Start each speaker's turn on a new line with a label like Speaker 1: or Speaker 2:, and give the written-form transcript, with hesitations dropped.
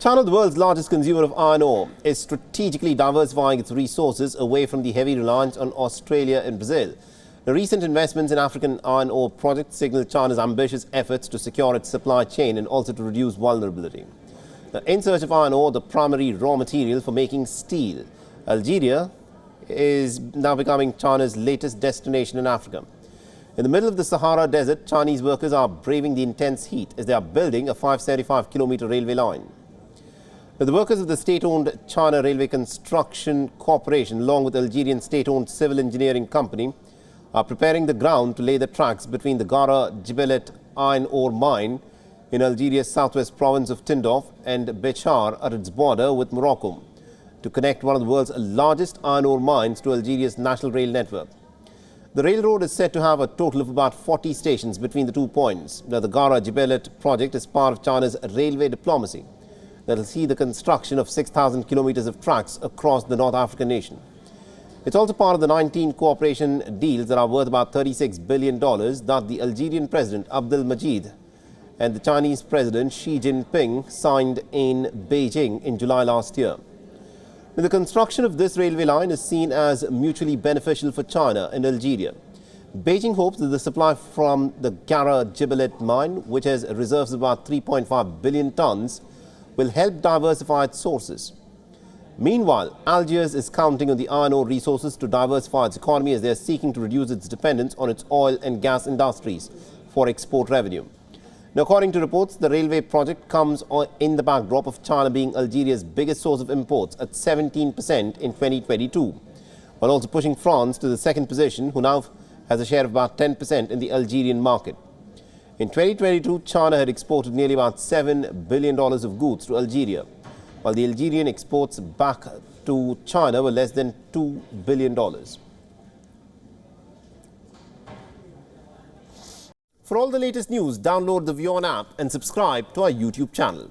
Speaker 1: China, the world's largest consumer of iron ore, is strategically diversifying its resources away from the heavy reliance on Australia and Brazil. The recent investments in African iron ore projects signal China's ambitious efforts to secure its supply chain and also to reduce vulnerability. Now, in search of iron ore, the primary raw material for making steel, Algeria is now becoming China's latest destination in Africa. In the middle of the Sahara Desert, Chinese workers are braving the intense heat as they are building a 575-kilometer railway line. Now, the workers of the state-owned China Railway Construction Corporation, along with Algerian state-owned civil engineering company, are preparing the ground to lay the tracks between the Gara Jibelet iron ore mine in Algeria's southwest province of Tindouf and Béchar at its border with Morocco, to connect one of the world's largest iron ore mines to Algeria's national rail network. The railroad is said to have a total of about 40 stations between the 2 points. Now, the Gara Jibelet project is part of China's railway diplomacy that will see the construction of 6,000 kilometers of tracks across the North African nation. It's also part of the 19 cooperation deals that are worth about $36 billion that the Algerian President Abdel Majid and the Chinese President Xi Jinping signed in Beijing in July last year. Now, the construction of this railway line is seen as mutually beneficial for China and Algeria. Beijing hopes that the supply from the Gara Jibelet mine, which has reserves of about 3.5 billion tons, will help diversify its sources. Meanwhile, Algiers is counting on the iron ore resources to diversify its economy as they are seeking to reduce its dependence on its oil and gas industries for export revenue. Now, according to reports, the railway project comes in the backdrop of China being Algeria's biggest source of imports at 17% in 2022, while also pushing France to the second position, who now has a share of about 10% in the Algerian market. In 2022, China had exported nearly about $7 billion of goods to Algeria, while the Algerian exports back to China were less than $2 billion. For all the latest news, download the WION app and subscribe to our YouTube channel.